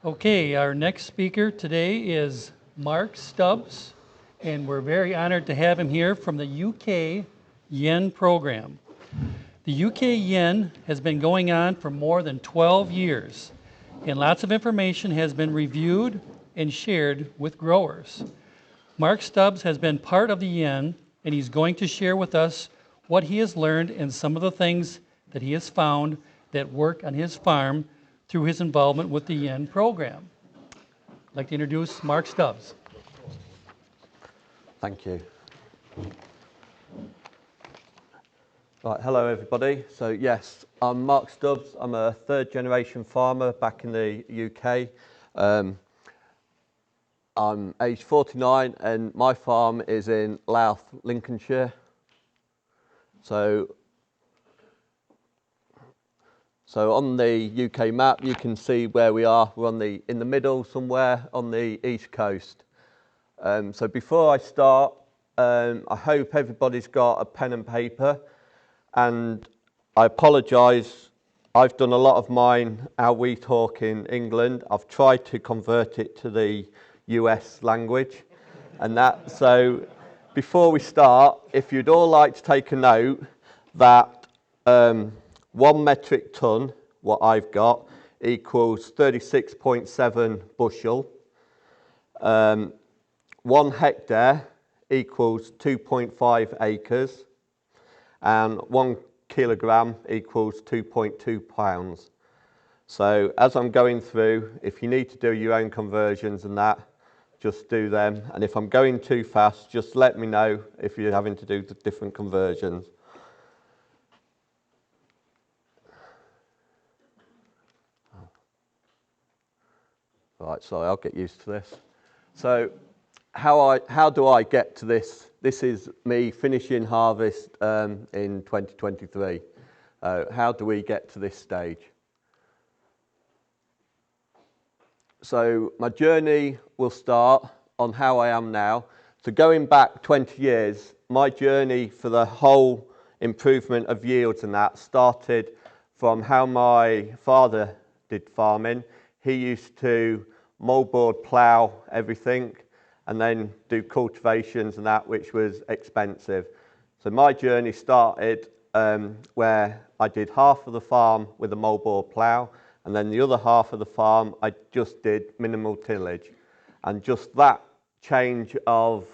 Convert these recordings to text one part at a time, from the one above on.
Okay, our next speaker today is Mark Stubbs, and we're very honored to have him here from the UK Yen program. The UK Yen has been going on for more than 12 years, and lots of information has been reviewed and shared with growers. Mark Stubbs has been part of the Yen, and he's going to share with us what he has learned and some of the things that he has found that work on his farm through his involvement with the Yen program. I'd like to introduce Mark Stubbs. Thank you. Right, hello everybody. So yes, I'm Mark Stubbs. I'm a third generation farmer back in the UK. I'm aged 49 and my farm is in Louth, Lincolnshire. So on the UK map you can see where we are. We're in the middle somewhere on the east coast. So before I start, I hope everybody's got a pen and paper, and I apologise, I've done a lot of mine how we talk in England. I've tried to convert it to the US language and that. So before we start, if you'd all like to take a note that 1 metric ton, what I've got, equals 36.7 bushel. 1 hectare equals 2.5 acres, and 1 kilogram equals 2.2 pounds. So as I'm going through, if you need to do your own conversions and that, just do them. And if I'm going too fast, just let me know if you're having to do the different conversions. Right, sorry, I'll get used to this. So how do I get to this? This is me finishing harvest in 2023. How do we get to this stage? So my journey will start on how I am now. So going back 20 years, my journey for the whole improvement of yields and that started from how my father did farming. He used to moldboard plough everything and then do cultivations and that, which was expensive. So my journey started where I did half of the farm with a moldboard plough, and then the other half of the farm I just did minimal tillage. And just that change of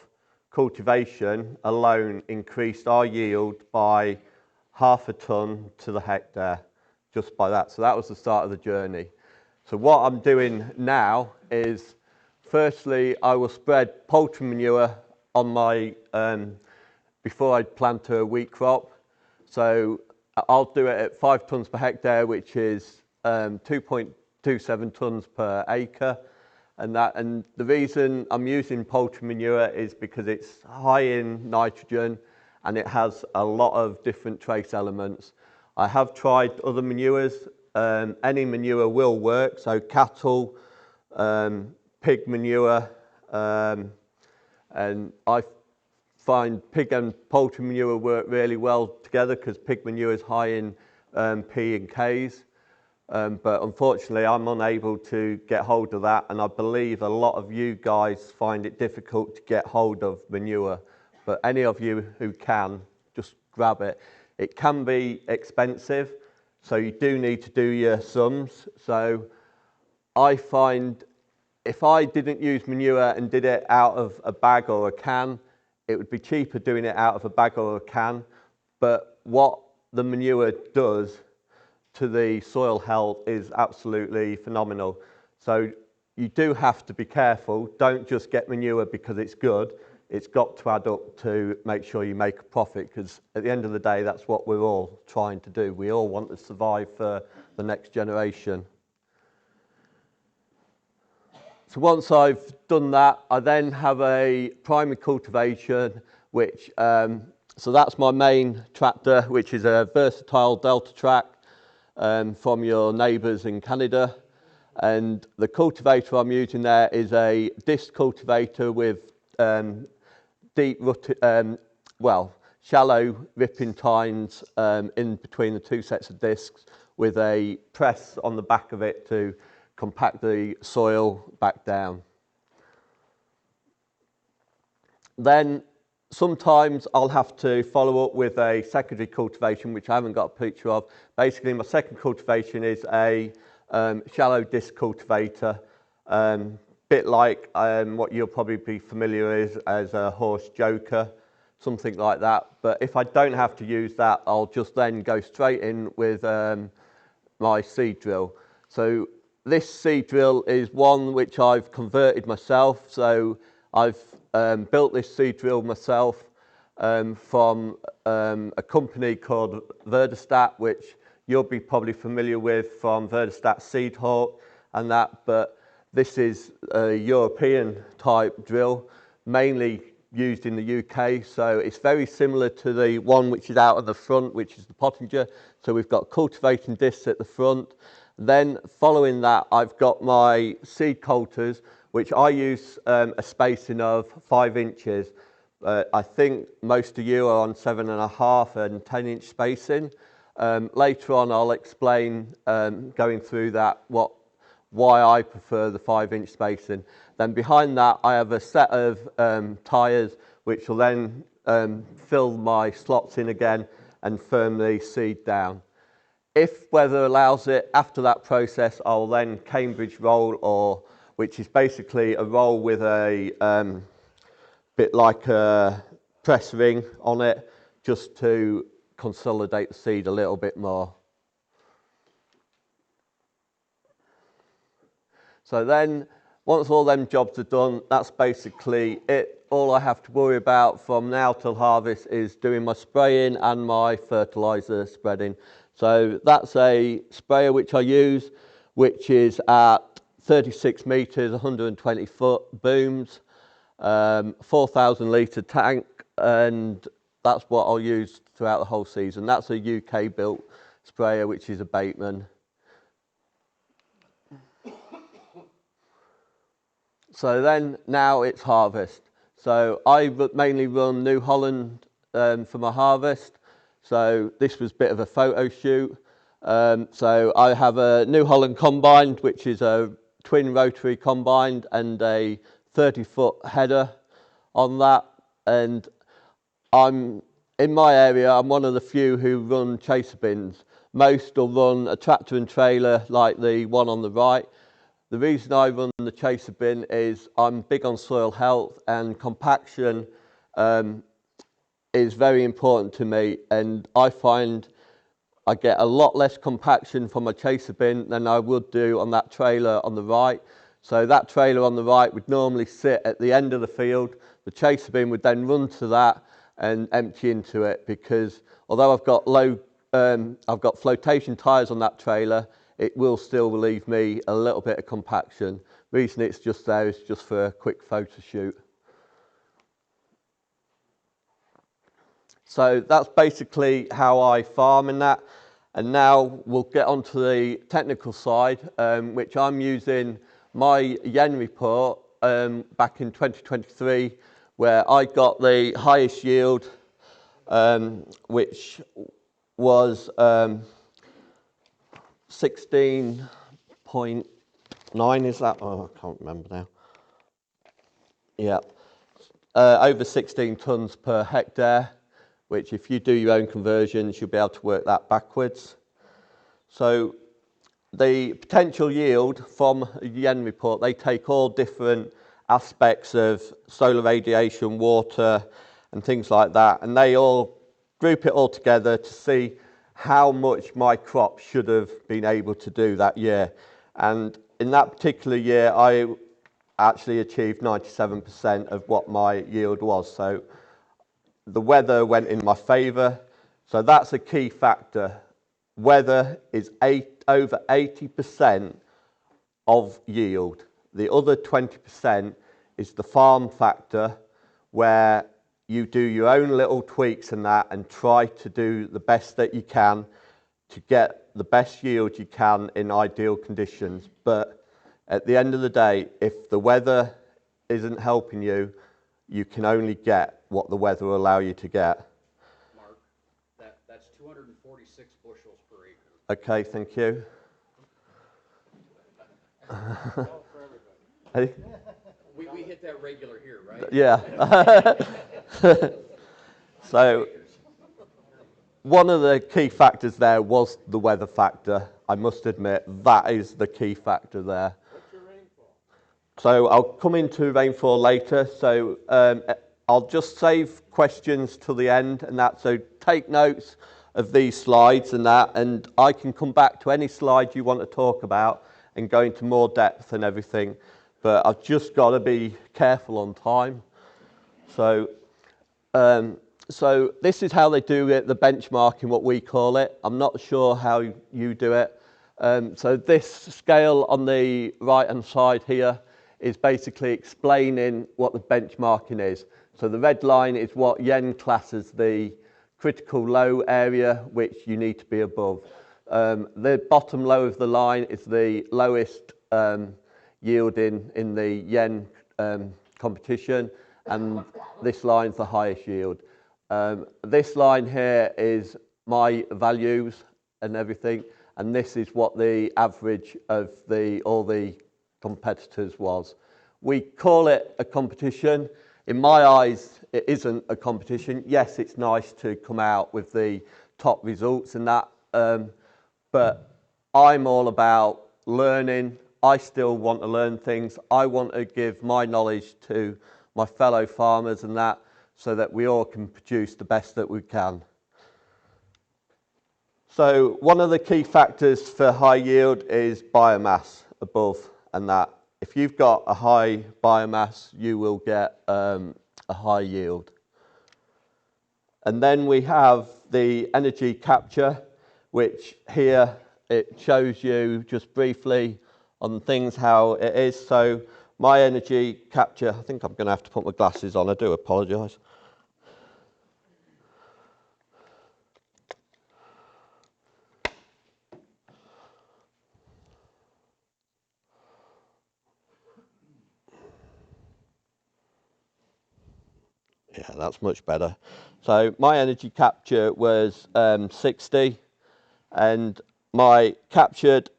cultivation alone increased our yield by half a tonne to the hectare, just by that. So that was the start of the journey. So what I'm doing now is, firstly, I will spread poultry manure on my, before I plant a wheat crop. So I'll do it at 5 tonnes per hectare, which is 2.27 tonnes per acre. And the reason I'm using poultry manure is because it's high in nitrogen and it has a lot of different trace elements. I have tried other manures. Any manure will work, so cattle, pig manure, and I find pig and poultry manure work really well together because pig manure is high in P and Ks, but unfortunately I'm unable to get hold of that, and I believe a lot of you guys find it difficult to get hold of manure, but any of you who can, just grab it. It can be expensive, so you do need to do your sums. So I find if I didn't use manure and did it out of a bag or a can, it would be cheaper doing it out of a bag or a can. But what the manure does to the soil health is absolutely phenomenal. So you do have to be careful. Don't just get manure because it's good. It's got to add up to make sure you make a profit, because at the end of the day, that's what we're all trying to do. We all want to survive for the next generation. So once I've done that, I then have a primary cultivation, which, so that's my main tractor, which is a versatile Delta Track from your neighbours in Canada. And the cultivator I'm using there is a disc cultivator with deep rooted, shallow ripping tines in between the two sets of discs, with a press on the back of it to compact the soil back down. Then sometimes I'll have to follow up with a secondary cultivation, which I haven't got a picture of. Basically, my second cultivation is a shallow disc cultivator, bit like what you'll probably be familiar with as a horse joker, something like that. But if I don't have to use that, I'll just then go straight in with my seed drill. So this seed drill is one which I've converted myself. So I've built this seed drill myself from a company called Verdestat, which you'll be probably familiar with from Verdestat Seed Hawk and that, but this is a European type drill, mainly used in the UK, so it's very similar to the one which is out at the front, which is the Pottinger. So we've got cultivating discs at the front. Then following that, I've got my seed coulters, which I use a spacing of 5 inches. I think most of you are on 7.5 and 10-inch spacing. Later on, I'll explain, going through that, why I prefer the 5-inch spacing. Then behind that, I have a set of tyres, which will then fill my slots in again and firm the seed down. If weather allows it, after that process, I'll then Cambridge roll, which is basically a roll with a bit like a press ring on it, just to consolidate the seed a little bit more. So then, once all them jobs are done, that's basically it. All I have to worry about from now till harvest is doing my spraying and my fertiliser spreading. So that's a sprayer which I use, which is at 36 metres, 120 foot booms, 4,000 litre tank, and that's what I'll use throughout the whole season. That's a UK built sprayer, which is a Bateman. So then, now it's harvest. So I mainly run New Holland for my harvest. So this was a bit of a photo shoot. So I have a New Holland combine, which is a twin rotary combine and a 30-foot header on that. And in my area, I'm one of the few who run chaser bins. Most will run a tractor and trailer like the one on the right. The reason I run the chaser bin is I'm big on soil health, and compaction is very important to me, and I find I get a lot less compaction from a chaser bin than I would do on that trailer on the right. So that trailer on the right would normally sit at the end of the field. The chaser bin would then run to that and empty into it, because although I've got flotation tyres on that trailer, it will still leave me a little bit of compaction. The reason it's just there is just for a quick photo shoot. So that's basically how I farm in that. And now we'll get onto the technical side, which I'm using my Yen report back in 2023, where I got the highest yield, which was 16.9, is that? Oh, I can't remember now. Yeah, over 16 tonnes per hectare, which if you do your own conversions, you'll be able to work that backwards. So the potential yield from a Yen report, they take all different aspects of solar radiation, water, and things like that, and they all group it all together to see how much my crop should have been able to do that year. And in that particular year, I actually achieved 97% of what my yield was. So the weather went in my favour. So that's a key factor. Weather is over 80% of yield. The other 20% is the farm factor, where you do your own little tweaks and that and try to do the best that you can to get the best yield you can in ideal conditions. But at the end of the day, if the weather isn't helping you, you can only get what the weather will allow you to get. Mark, that's 246 bushels per acre. Okay, thank you. Hey? We hit that regular here, right? Yeah. So one of the key factors there was the weather factor. I must admit, that is the key factor there. What's your rainfall? So I'll come into rainfall later. So I'll just save questions till the end and that. So take notes of these slides and that, and I can come back to any slide you want to talk about and go into more depth and everything. But I've just got to be careful on time. So this is how they do it, the benchmarking, what we call it. I'm not sure how you do it. So this scale on the right-hand side here is basically explaining what the benchmarking is. So the red line is what Yen classes the critical low area, which you need to be above. The bottom low of the line is the lowest yield in the Yen competition, and this line's the highest yield. This line here is my values and everything, and this is what the average of all the competitors was. We call it a competition. In my eyes, it isn't a competition. Yes, it's nice to come out with the top results and that, but I'm all about learning. I still want to learn things. I want to give my knowledge to my fellow farmers and that, so that we all can produce the best that we can. So one of the key factors for high yield is biomass above and that. If you've got a high biomass, you will get a high yield. And then we have the energy capture, which here it shows you just briefly on things how it is. So my energy capture, I think I'm going to have to put my glasses on, I do apologise. Yeah, that's much better. So my energy capture was 60, and my captured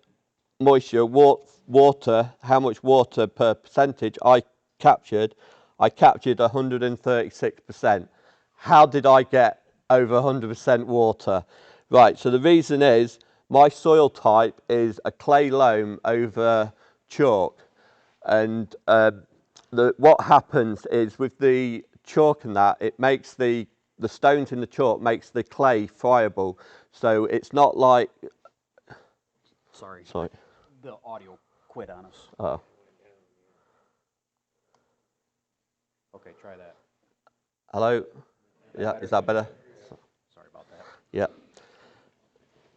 moisture, water, how much water per percentage I captured 136%. How did I get over 100% water? Right, so the reason is my soil type is a clay loam over chalk, and what happens is with the chalk and that, it makes the stones in the chalk makes the clay friable, so it's not like... Sorry. Sorry. The audio quit on us. Oh. Okay, try that. Hello? Yeah, is that better? Sorry about that. Yeah.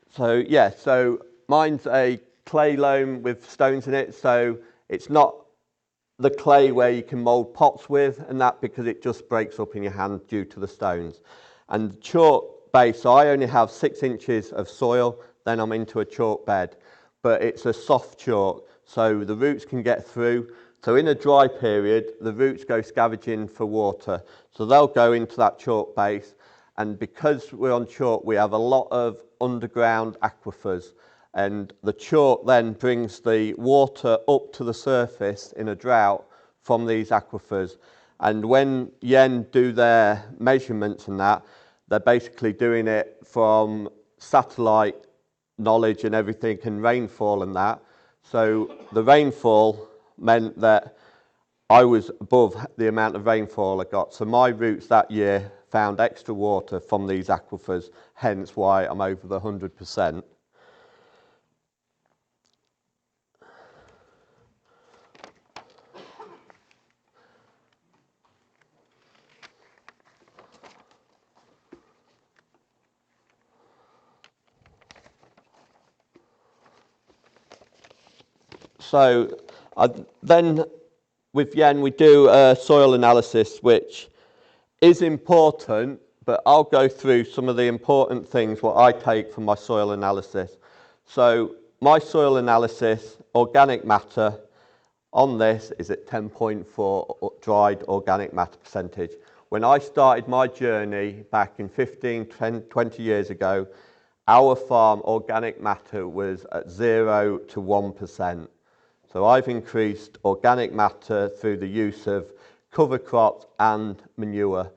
So, yeah, so mine's a clay loam with stones in it, so it's not the clay where you can mould pots with and that, because it just breaks up in your hand due to the stones. And the chalk base, so I only have 6 inches of soil, then I'm into a chalk bed. But it's a soft chalk, so the roots can get through. So in a dry period, the roots go scavenging for water. So they'll go into that chalk base, and because we're on chalk, we have a lot of underground aquifers. And the chalk then brings the water up to the surface in a drought from these aquifers. And when Yen do their measurements and that, they're basically doing it from satellite knowledge and everything, and rainfall and that. So the rainfall meant that I was above the amount of rainfall I got. So my roots that year found extra water from these aquifers, hence why I'm over the 100%. So then with Yen we do a soil analysis, which is important, but I'll go through some of the important things what I take from my soil analysis. So my soil analysis, organic matter on this is at 10.4 dried organic matter percentage. When I started my journey back in 15, 20 years ago, our farm organic matter was at 0 to 1%. So I've increased organic matter through the use of cover crops and manure,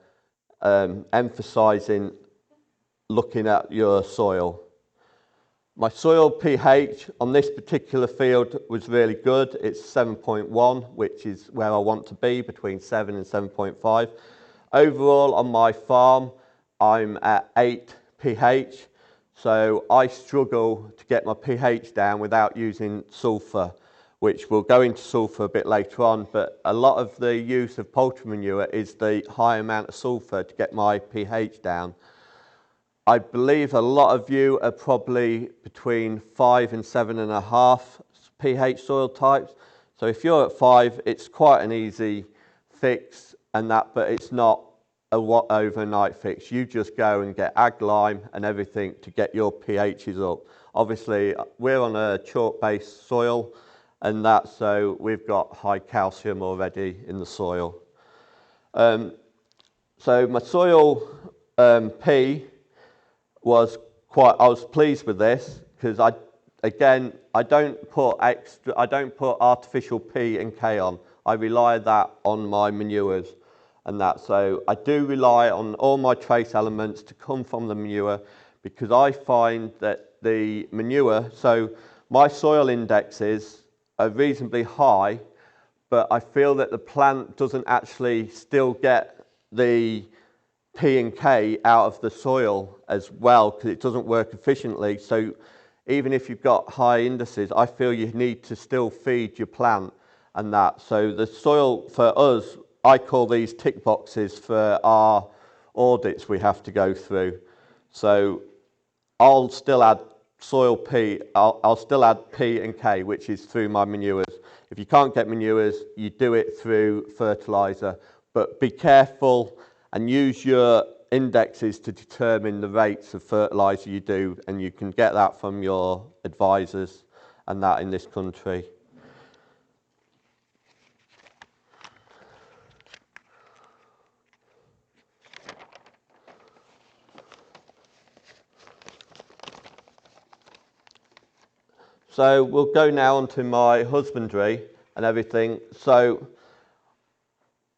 emphasising looking at your soil. My soil pH on this particular field was really good. It's 7.1, which is where I want to be, between 7 and 7.5. Overall on my farm, I'm at 8 pH, so I struggle to get my pH down without using sulphur, which we'll go into sulphur a bit later on, but a lot of the use of poultry manure is the high amount of sulphur to get my pH down. I believe a lot of you are probably between 5 and 7.5 pH soil types. So if you're at 5, it's quite an easy fix, but it's not a overnight fix. You just go and get ag lime and everything to get your pHs up. Obviously, we're on a chalk-based soil, and so we've got high calcium already in the soil. So my soil P was I was pleased with this because I don't put artificial P and K on. I rely that on my manures and that. So I do rely on all my trace elements to come from the manure, because I find that the manure, so my soil indexes are reasonably high, but I feel that the plant doesn't actually still get the P and K out of the soil as well, because it doesn't work efficiently. So even if you've got high indices, I feel you need to still feed your plant and that. So the soil for us, I call these tick boxes for our audits we have to go through. So I'll still add soil P, I'll still add P and K, which is through my manures. If you can't get manures, you do it through fertiliser, but be careful and use your indexes to determine the rates of fertiliser you do, and you can get that from your advisors and that in this country. So we'll go now on to my husbandry and everything. So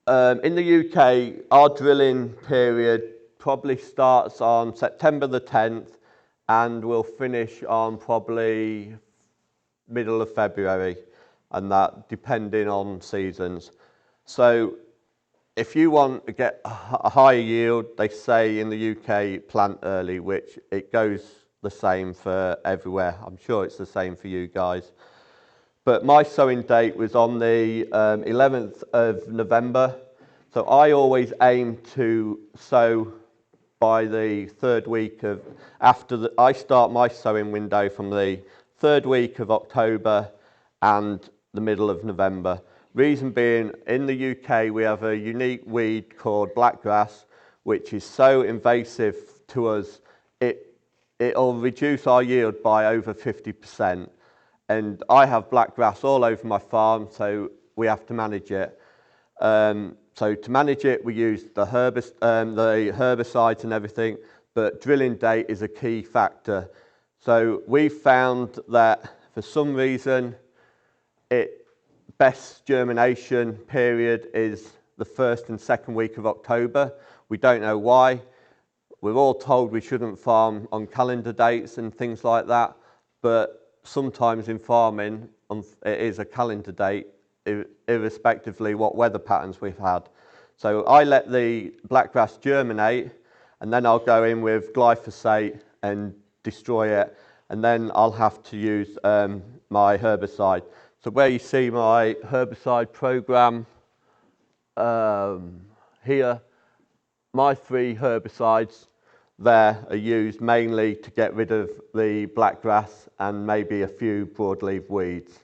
in the UK, our drilling period probably starts on September the 10th and will finish on probably middle of February, and that depending on seasons. So if you want to get a higher yield, they say in the UK plant early, which it goes the same for everywhere. I'm sure it's the same for you guys. But my sowing date was on the 11th of November. So I always aim to sow by the third week of, I start my sowing window from the third week of October and the middle of November. Reason being, in the UK we have a unique weed called blackgrass, which is so invasive to us, it'll reduce our yield by over 50%. And I have blackgrass all over my farm, so we have to manage it. So to manage it, we use the herbicides and everything, but drilling date is a key factor. So we found that for some reason, best germination period is the first and second week of October. We don't know why. We're all told we shouldn't farm on calendar dates and things like that, but sometimes in farming, it is a calendar date, irrespectively what weather patterns we've had. So I let the blackgrass germinate, and then I'll go in with glyphosate and destroy it, and then I'll have to use my herbicide. So where you see my herbicide program here, my 3 herbicides there are used mainly to get rid of the blackgrass and maybe a few broadleaf weeds.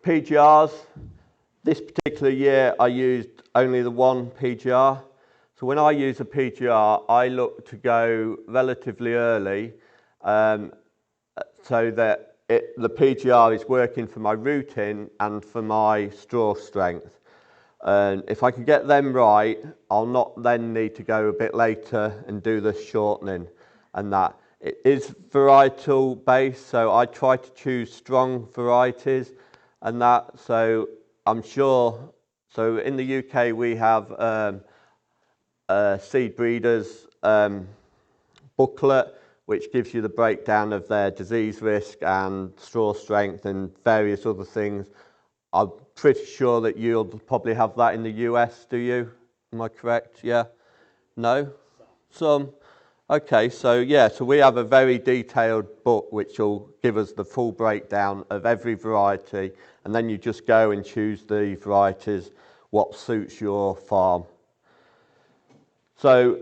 PGRs, this particular year I used only the 1 PGR. So when I use a PGR, I look to go relatively early so that the PGR is working for my rooting and for my straw strength. And if I can get them right, I'll not then need to go a bit later and do the shortening and that. It is varietal based, so I try to choose strong varieties and that. So I'm sure, so in the UK we have seed breeders booklet which gives you the breakdown of their disease risk and straw strength and various other things. I'm pretty sure that you'll probably have that in the US, do you? Am I correct? Yeah? No? Some? Okay, so yeah, so we have a very detailed book which will give us the full breakdown of every variety, and then you just go and choose the varieties what suits your farm. So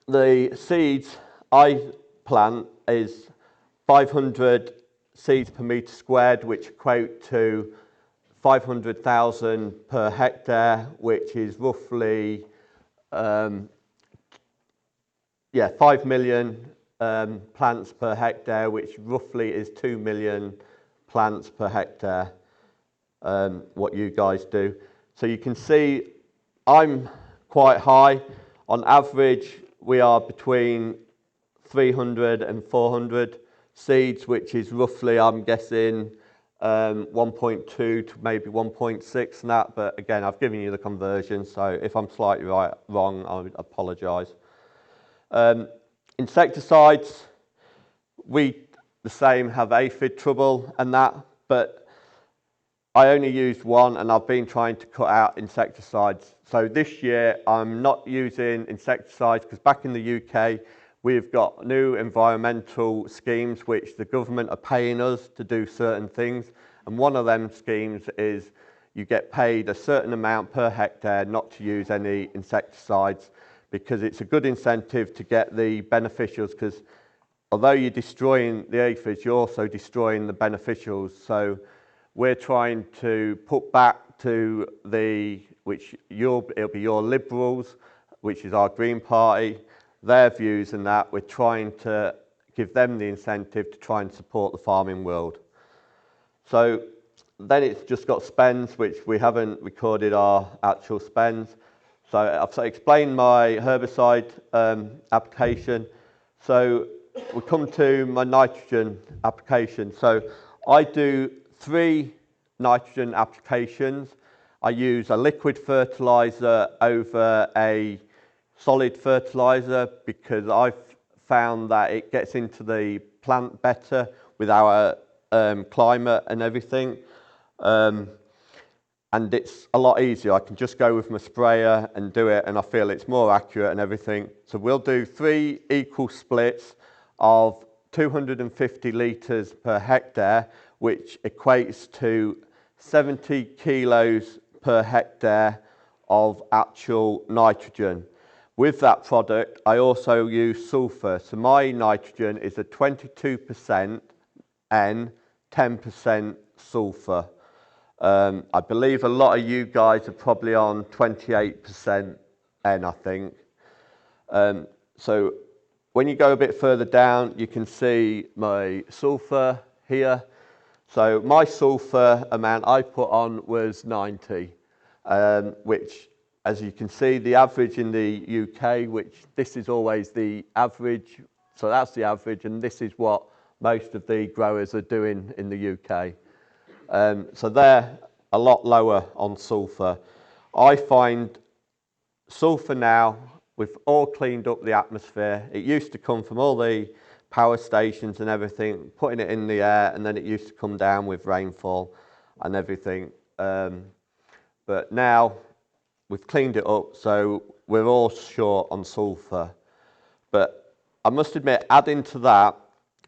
the seeds I plant is 500 seeds per metre squared, which equate to 500,000 per hectare, which is roughly 5 million plants per hectare, which roughly is 2 million plants per hectare, what you guys do. So you can see I'm quite high. On average, we are between 300 and 400 seeds, which is roughly, I'm guessing, 1.2 to maybe 1.6 and that. But again, I've given you the conversion, so if I'm slightly wrong, I apologise. Insecticides, we the same have aphid trouble and that, but I only used one and I've been trying to cut out insecticides. So this year I'm not using insecticides because back in the UK we've got new environmental schemes which the government are paying us to do certain things, and one of them schemes is you get paid a certain amount per hectare not to use any insecticides, because it's a good incentive to get the beneficials, because although you're destroying the aphids, you're also destroying the beneficials. So we're trying to put back to it'll be your Liberals, which is our Green Party, their views and that. We're trying to give them the incentive to try and support the farming world. So then it's just got spends, which we haven't recorded our actual spends. So I've explained my herbicide application. So we come to my nitrogen application. So I do 3 nitrogen applications. I use a liquid fertilizer over a solid fertilizer because I've found that it gets into the plant better with our climate and everything. And it's a lot easier. I can just go with my sprayer and do it, and I feel it's more accurate and everything. So we'll do 3 equal splits of 250 litres per hectare, which equates to 70 kilos per hectare of actual nitrogen. With that product, I also use sulphur. So my nitrogen is a 22% N, 10% sulphur. I believe a lot of you guys are probably on 28% N, I think. So when you go a bit further down, you can see my sulphur here. So my sulphur amount I put on was 90, which, as you can see, the average in the UK, which this is always the average. So that's the average, and this is what most of the growers are doing in the UK. So they're a lot lower on sulphur. I find sulphur now, we've all cleaned up the atmosphere. It used to come from all the power stations and everything, putting it in the air, and then it used to come down with rainfall and everything. But now we've cleaned it up, so we're all short on sulphur. But I must admit, adding to that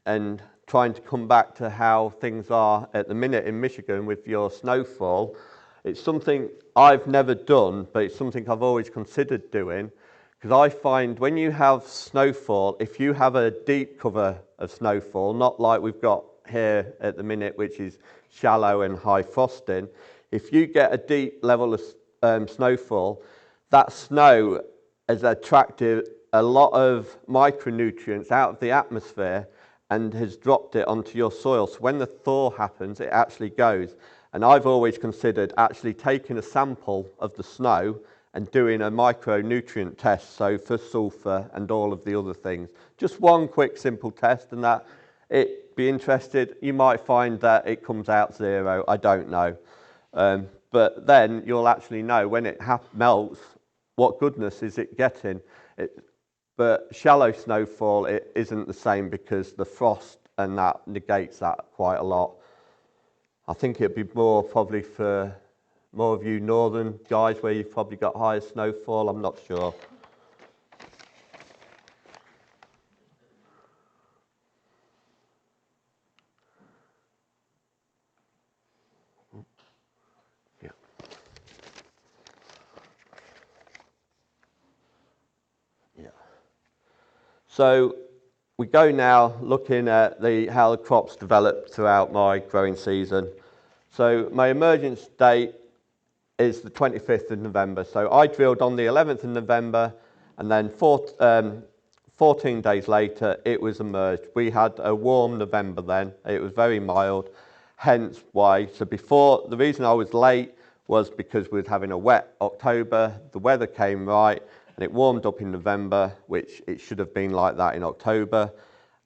and trying to come back to how things are at the minute in Michigan with your snowfall, it's something I've never done, but it's something I've always considered doing, because I find when you have snowfall, if you have a deep cover of snowfall, not like we've got here at the minute, which is shallow and high frosting, if you get a deep level of snowfall, that snow has attracted a lot of micronutrients out of the atmosphere and has dropped it onto your soil. So when the thaw happens, it actually goes. And I've always considered actually taking a sample of the snow and doing a micronutrient test, so for sulfur and all of the other things. Just one quick simple test, and that be interested, you might find that it comes out 0, I don't know. But then you'll actually know when it melts, what goodness is it getting. But shallow snowfall, it isn't the same because the frost and that negates that quite a lot. I think it'd be more probably for more of you northern guys where you've probably got higher snowfall, I'm not sure. Yeah. Yeah. So we go now looking at how the crops develop throughout my growing season. So my emergence date is the 25th of November. So I drilled on the 11th of November, and then 14 days later it was emerged. We had a warm November then. It was very mild, hence why. So the reason I was late was because we were having a wet October. The weather came right, and it warmed up in November, which it should have been like that in October.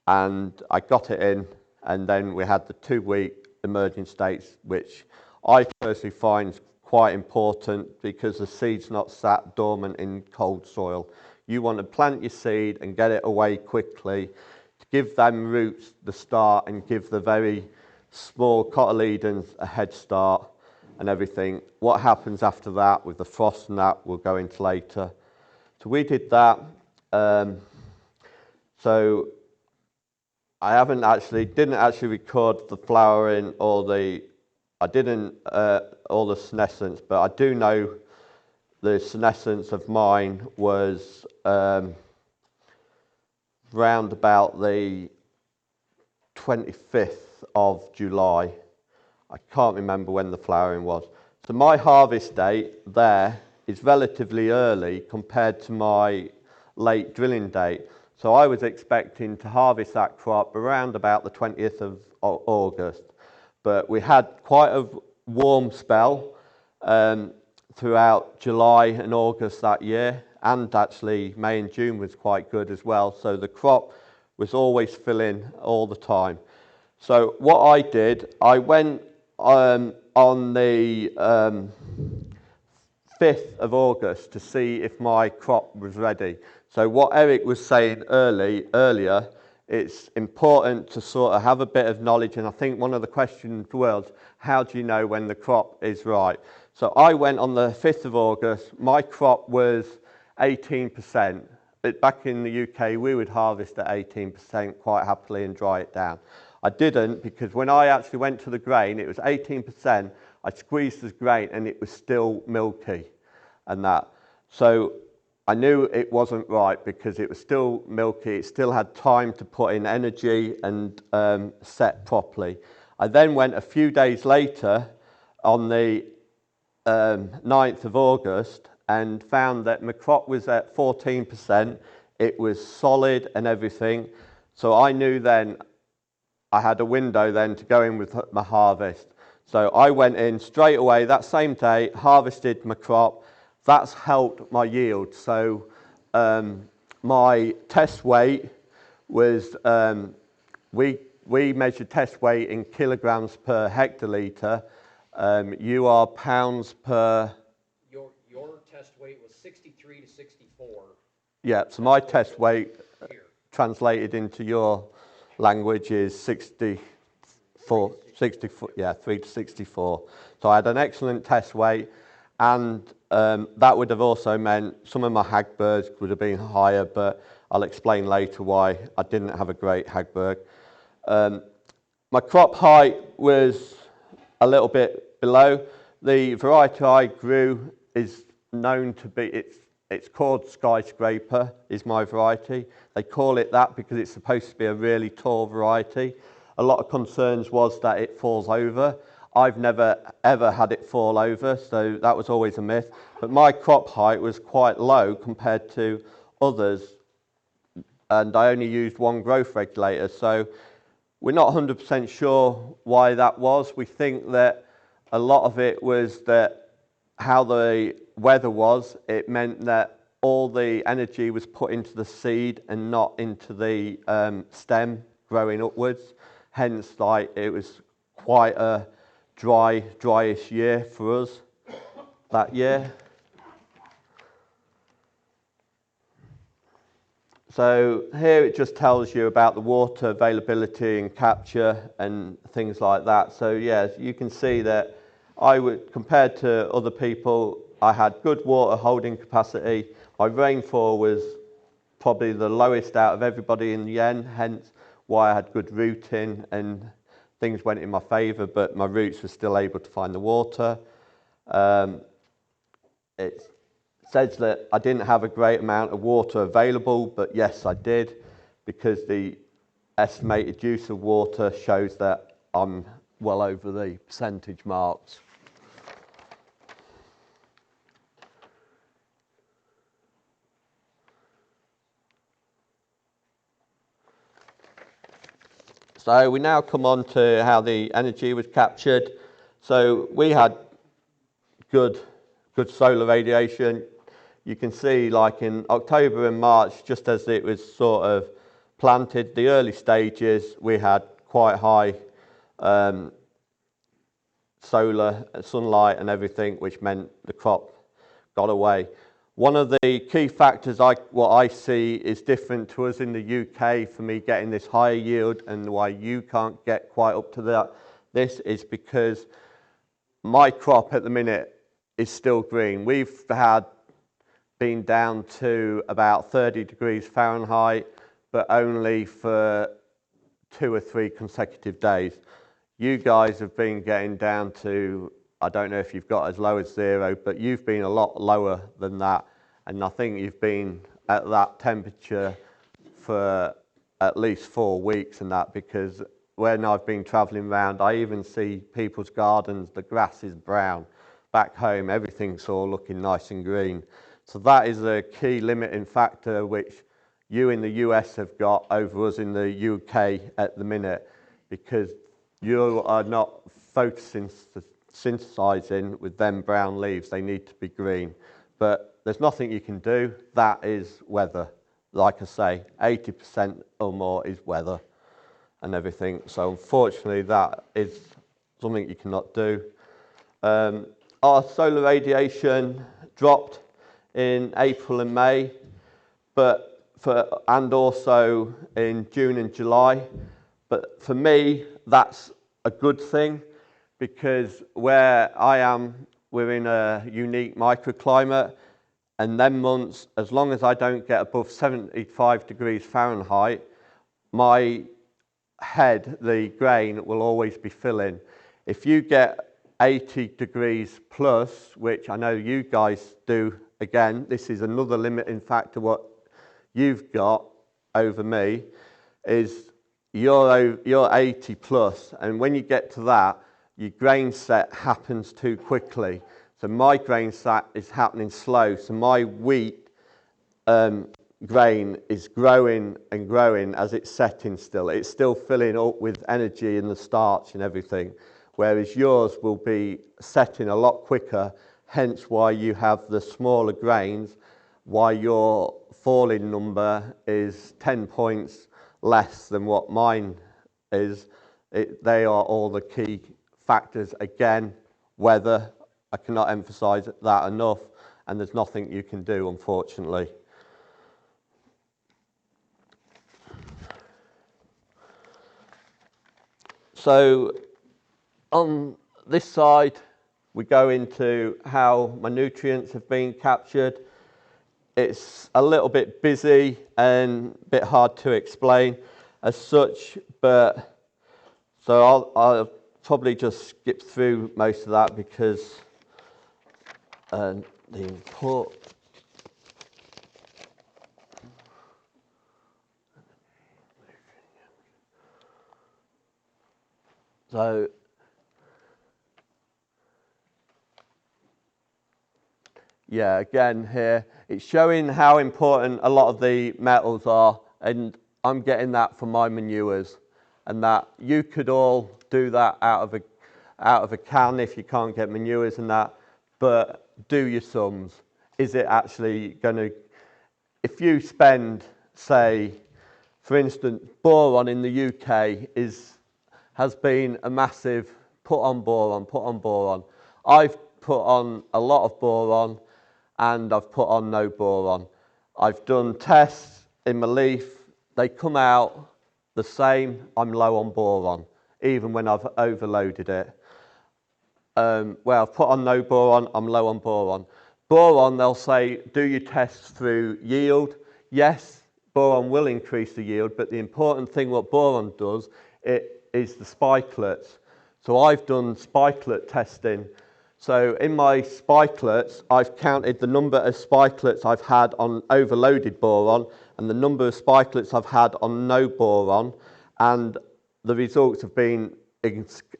And I got it in, and then we had the 2-week emergence dates, which I personally find quite important because the seed's not sat dormant in cold soil. You want to plant your seed and get it away quickly to give them roots the start and give the very small cotyledons a head start and everything. What happens after that with the frost and that we'll go into later. So we did that. So I didn't actually record the flowering or the senescence, but I do know the senescence of mine was round about the 25th of July. I can't remember when the flowering was. So my harvest date there is relatively early compared to my late drilling date. So I was expecting to harvest that crop around about the 20th of August. But we had quite a warm spell throughout July and August that year, and actually May and June was quite good as well. So the crop was always filling all the time. So what I did, I went on the 5th of August to see if my crop was ready. So what Eric was saying earlier, it's important to sort of have a bit of knowledge, and I think one of the questions was, how do you know when the crop is right? So I went on the 5th of August, my crop was 18%. Back in the UK, we would harvest at 18% quite happily and dry it down. I didn't, because when I actually went to the grain, it was 18%. I squeezed the grain and it was still milky and that. So I knew it wasn't right because it was still milky. It still had time to put in energy and set properly. I then went a few days later on the 9th of August and found that my crop was at 14%. It was solid and everything. So I knew then I had a window then to go in with my harvest. So I went in straight away that same day, harvested my crop. That's helped my yield. So my test weight was, we measured test weight in kilograms per hectolitre. You are pounds per... Your test weight was 63 to 64. Yeah, so my test weight translated into your language is 64, yeah, 3 to 64. So I had an excellent test weight, and that would have also meant some of my Hagbergs would have been higher, but I'll explain later why I didn't have a great Hagberg. My crop height was a little bit below. The variety I grew is known to be, it's called Skyscraper, is my variety. They call it that because it's supposed to be a really tall variety. A lot of concerns was that it falls over. I've never ever had it fall over, so that was always a myth. But my crop height was quite low compared to others, and I only used one growth regulator, so we're not 100% sure why that was. We think that a lot of it was that how the weather was, it meant that all the energy was put into the seed and not into the stem growing upwards. Hence, like, it was quite a dryish year for us that year. So here it just tells you about the water availability and capture and things like that. So yeah, you can see that compared to other people, I had good water holding capacity. My rainfall was probably the lowest out of everybody in Yen, hence why I had good rooting and things went in my favour, but my roots were still able to find the water. It says that I didn't have a great amount of water available, but yes, I did, because the estimated use of water shows that I'm well over the percentage marks. So we now come on to how the energy was captured. So we had good solar radiation. You can see, like in October and March, just as it was sort of planted, the early stages, we had quite high solar sunlight and everything, which meant the crop got away. One of the key factors what I see is different to us in the UK for me getting this higher yield, and why you can't get quite up to that. This is because my crop at the minute is still green. We've been down to about 30 degrees Fahrenheit, but only for 2 or 3 consecutive days. You guys have been getting down to, I don't know if you've got as low as 0, but you've been a lot lower than that. And I think you've been at that temperature for at least 4 weeks and that, because when I've been travelling around, I even see people's gardens, the grass is brown. Back home, everything's all looking nice and green. So that is a key limiting factor which you in the US have got over us in the UK at the minute, because you are not photosynthesizing with them brown leaves. They need to be green. But there's nothing you can do. That is weather. Like I say, 80% or more is weather and everything. So unfortunately, that is something you cannot do. Our solar radiation dropped in April and May, and also in June and July. But for me, that's a good thing, because where I am, we're in a unique microclimate, and them months, as long as I don't get above 75 degrees Fahrenheit, my head, the grain, will always be filling. If you get 80 degrees plus, which I know you guys do, again, this is another limiting factor what you've got over me, is you're 80 plus, and when you get to that, your grain set happens too quickly. So my grain set is happening slow, so my wheat grain is growing and growing as it's setting still. It's still filling up with energy in the starch and everything, whereas yours will be setting a lot quicker, hence why you have the smaller grains, why your falling number is 10 points less than what mine is. They are all the key factors. Again, weather, I cannot emphasize that enough, and there's nothing you can do, unfortunately. So on this side, we go into how my nutrients have been captured. It's a little bit busy and a bit hard to explain as such, but so I'll probably just skip through most of that, because the input. So yeah, again here, it's showing how important a lot of the metals are, and I'm getting that from my manures, and that you could all do that out of a can if you can't get manures and that, but do your sums. Is it actually going to, if you spend, say, for instance, boron in the UK has been a massive put on boron. I've put on a lot of boron and I've put on no boron. I've done tests in my leaf, they come out the same, I'm low on boron, even when I've overloaded it. Where I've put on no boron, I'm low on boron. Boron, they'll say, do your tests through yield. Yes, boron will increase the yield, but the important thing what boron does, it is the spikelets. So I've done spikelet testing. So in my spikelets, I've counted the number of spikelets I've had on overloaded boron and the number of spikelets I've had on no boron, and the results have been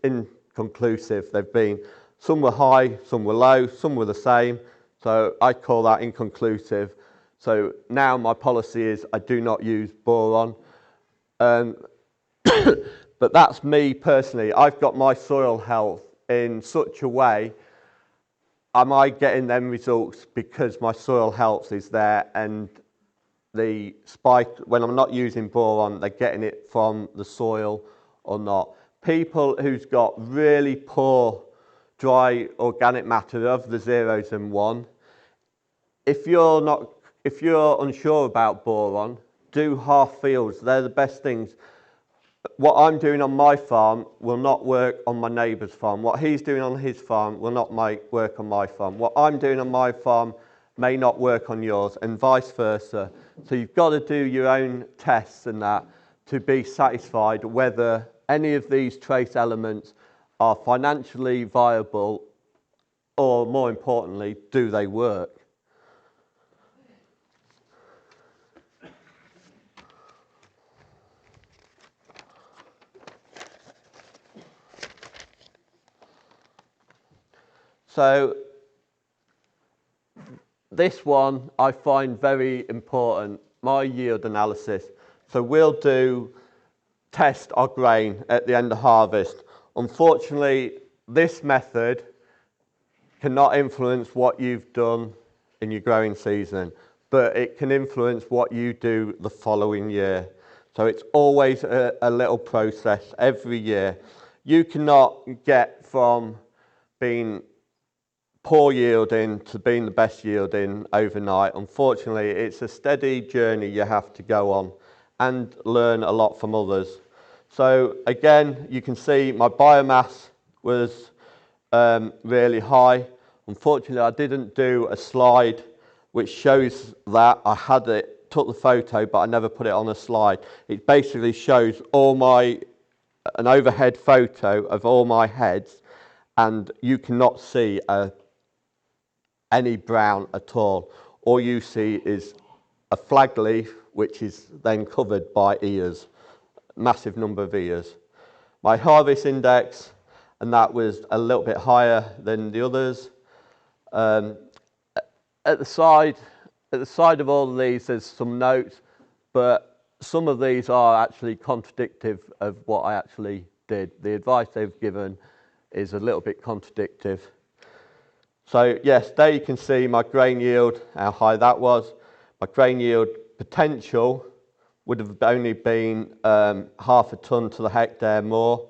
inconclusive. They've been, some were high, some were low, some were the same. So I call that inconclusive. So now my policy is I do not use boron. But that's me personally. I've got my soil health in such a way, am I getting them results because my soil health is there, and the spike, when I'm not using boron, they're getting it from the soil or not. People who's got really poor dry organic matter of the 0s and 1, if you're unsure about boron, do half fields. They're the best things. What I'm doing on my farm will not work on my neighbour's farm. What he's doing on his farm will not work on my farm. What I'm doing on my farm may not work on yours, and vice versa. So you've got to do your own tests and that to be satisfied whether any of these trace elements are financially viable, or more importantly, do they work? So this one I find very important, my yield analysis. So we'll test our grain at the end of harvest. Unfortunately, this method cannot influence what you've done in your growing season, but it can influence what you do the following year. So it's always a little process every year. You cannot get from being poor yielding to being the best yielding overnight. Unfortunately, it's a steady journey you have to go on and learn a lot from others. So again, you can see my biomass was really high. Unfortunately, I didn't do a slide which shows that. I had it, took the photo, but I never put it on a slide. It basically shows an overhead photo of all my heads, and you cannot see any brown at all. All you see is a flag leaf, which is then covered by ears, massive number of ears. My harvest index, and that was a little bit higher than the others. At the side of all of these, there's some notes, but some of these are actually contradictive of what I actually did. The advice they've given is a little bit contradictive. So yes, there you can see my grain yield, how high that was. My grain yield potential would have only been half a tonne to the hectare more.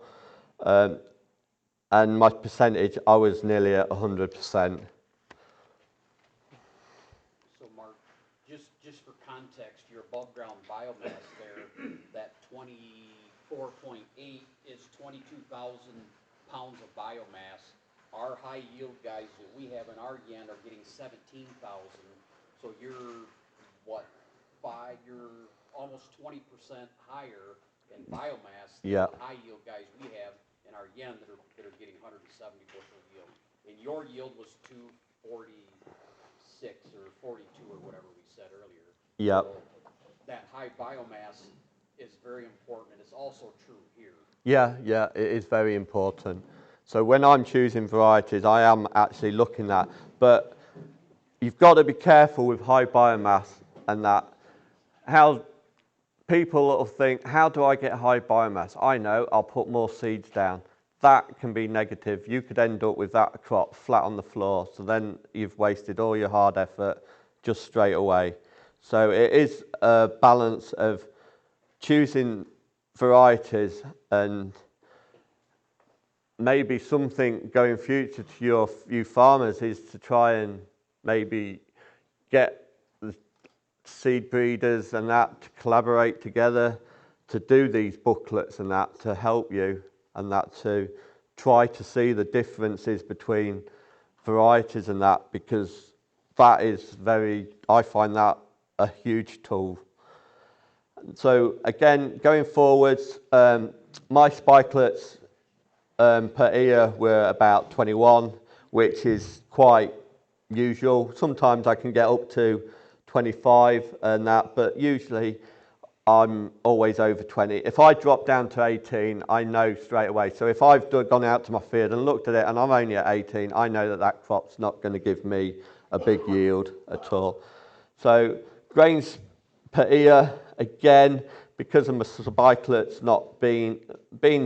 And my percentage, I was nearly at 100%. So Mark, just for context, your above ground biomass there, that 24.8 is 22,000 pounds of biomass. Our high yield guys that we have in our yen are getting 17,000. So you're you're almost 20% higher in biomass than the high yield guys we have in our yen that are getting 170 bushel yield. And your yield was 246 or 42 or whatever we said earlier. Yep. So that high biomass is very important, and it's also true here. Yeah, it is very important. So when I'm choosing varieties, I am actually looking at, but you've got to be careful with high biomass and that. How people will think, how do I get high biomass? I know, I'll put more seeds down. that can be negative. You could end up with that crop flat on the floor, so then you've wasted all your hard effort just straight away. So it is a balance of choosing varieties, and maybe something going future to you farmers is to try and maybe get the seed breeders and that to collaborate together to do these booklets and that to help you, and that to try to see the differences between varieties and that, because that is I find that a huge tool. So again, going forwards, my spikelets per ear were about 21, which is quite usual. Sometimes I can get up to 25 and that, but usually I'm always over 20. If I drop down to 18, I know straight away. So if I've gone out to my field and looked at it and I'm only at 18, I know that that crop's not going to give me a big yield at all. So grains per ear, again, because of my spikelets not being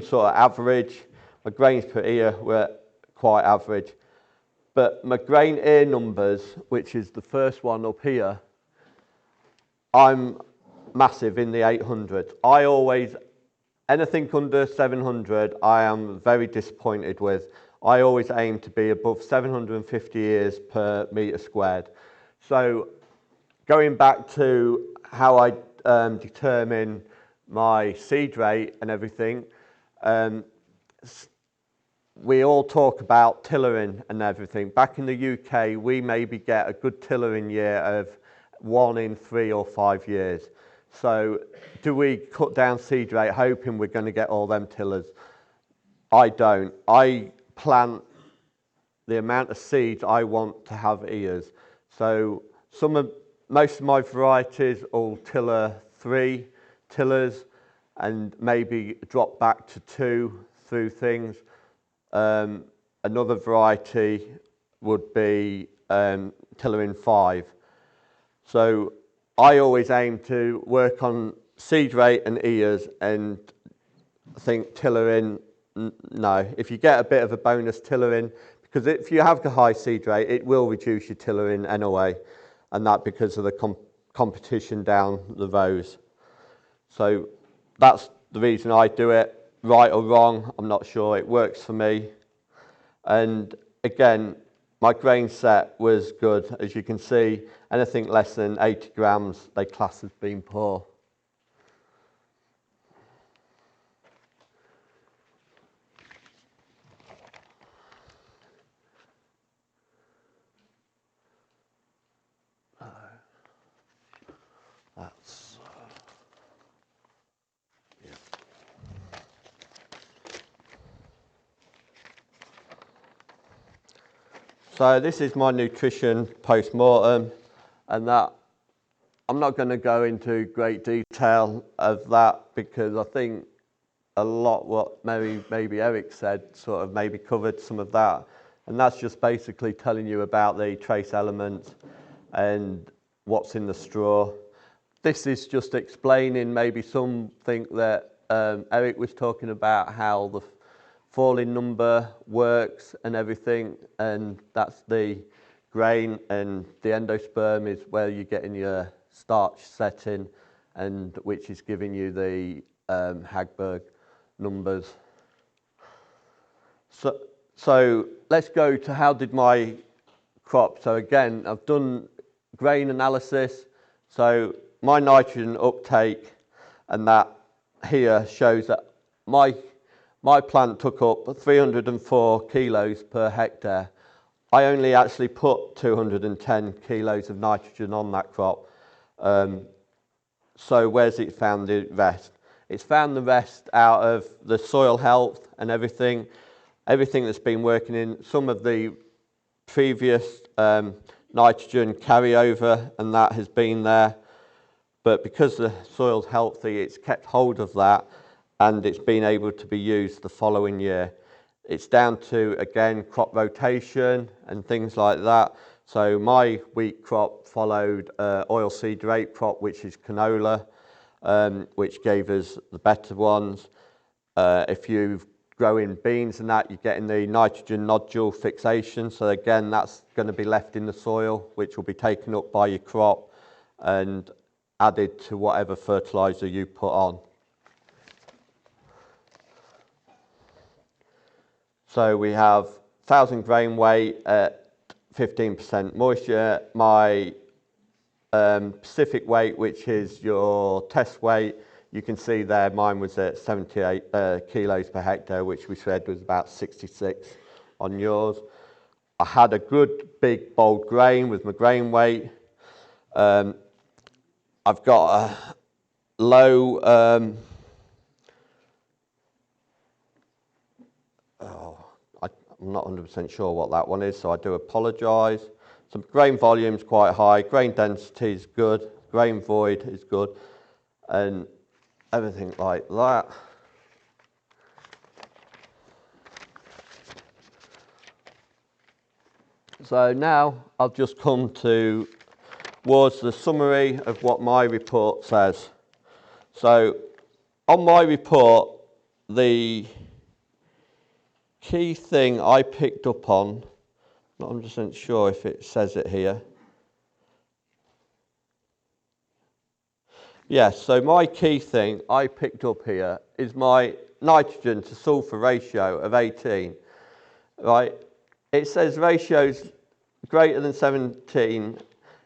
sort of average, my grains per ear were quite average. But my grain ear numbers, which is the first one up here, I'm massive in the 800s. I always, anything under 700, I am very disappointed with. I always aim to be above 750 ears per metre squared. So going back to how I determine my seed rate and everything, we all talk about tillering and everything. Back in the UK, we maybe get a good tillering year of 1 in 3 or 5 years. So do we cut down seed rate hoping we're going to get all them tillers? I don't. I plant the amount of seeds I want to have ears. So most of my varieties will tiller 3 tillers and maybe drop back to 2 through things. Another variety would be tillering 5. So I always aim to work on seed rate and ears, and I think tillering, no. If you get a bit of a bonus tillering, because if you have a high seed rate, it will reduce your tillering anyway, and that because of the competition down the rows. So that's the reason I do it. Right or wrong, I'm not sure. It works for me. And again, my grain set was good. As you can see, anything less than 80 grams, they class as being poor. That's yeah. So this is my nutrition post-mortem, and that I'm not going to go into great detail of that, because I think a lot what maybe Eric said sort of maybe covered some of that, and that's just basically telling you about the trace elements and what's in the straw. This is just explaining maybe something that Eric was talking about, how the falling number works and everything, and that's the grain, and the endosperm is where you're getting your starch setting, and which is giving you the Hagberg numbers. So let's go to how did my crop. So again, I've done grain analysis. So my nitrogen uptake, and that here shows that my plant took up 304 kilos per hectare. I only actually put 210 kilos of nitrogen on that crop. So where's it found the rest? It's found the rest out of the soil health and everything that's been working in. Some of the previous nitrogen carryover, and that has been there. But because the soil's healthy, it's kept hold of that, and it's been able to be used the following year. It's down to, again, crop rotation and things like that. So my wheat crop followed oilseed rape crop, which is canola, which gave us the better ones. If you've growing beans and that, you're getting the nitrogen nodule fixation. So again, that's going to be left in the soil, which will be taken up by your crop and added to whatever fertilizer you put on. So we have 1,000 grain weight at 15% moisture. My Pacific weight, which is your test weight, you can see there mine was at 78 kilos per hectare, which we said was about 66 on yours. I had a good big bold grain with my grain weight. I've got a low I'm not 100% sure what that one is, so I do apologise. Some grain volume is quite high, grain density is good, grain void is good, and everything like that. So now I'll just come towards the summary of what my report says. So on my report, the key thing I picked up on, not 100% sure if it says it here. Yes, so my key thing I picked up here is my nitrogen to sulfur ratio of 18. Right? It says ratios greater than 17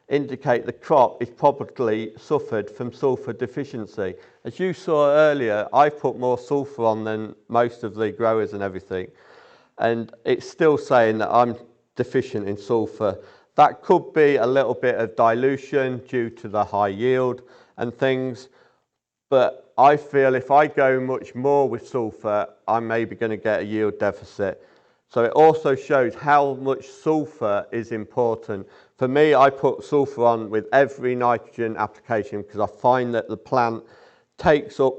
indicate the crop is probably suffered from sulfur deficiency. As you saw earlier, I put more sulfur on than most of the growers and everything. And it's still saying that I'm deficient in sulfur. That could be a little bit of dilution due to the high yield and things, but I feel if I go much more with sulfur, I'm maybe going to get a yield deficit. So it also shows how much sulfur is important. For me, I put sulfur on with every nitrogen application because I find that the plant takes up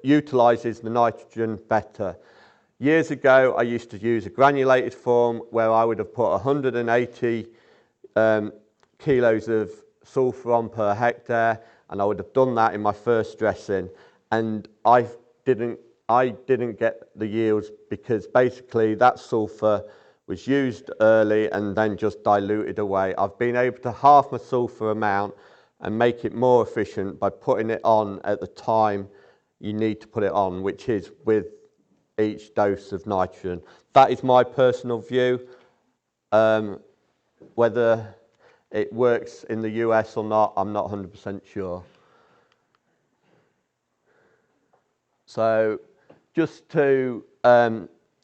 utilises the nitrogen better. Years ago, I used to use a granulated form where I would have put 180 kilos of sulfur on per hectare, and I would have done that in my first dressing, and I didn't get the yields because basically that sulfur was used early and then just diluted away. I've been able to halve my sulfur amount and make it more efficient by putting it on at the time you need to put it on, which is with each dose of nitrogen. That is my personal view. Whether it works in the US or not, I'm not 100% sure. So just to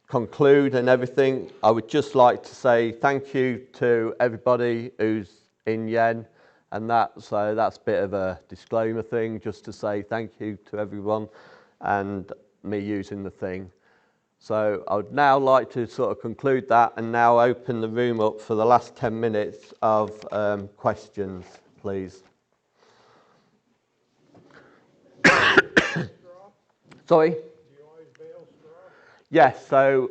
conclude and everything, I would just like to say thank you to everybody who's in Yen and that. So that's a bit of a disclaimer thing, just to say thank you to everyone and me using the thing. So I would now like to sort of conclude that and now open the room up for the last 10 minutes of questions, please. Sorry? Do you always bale straw? Yes, so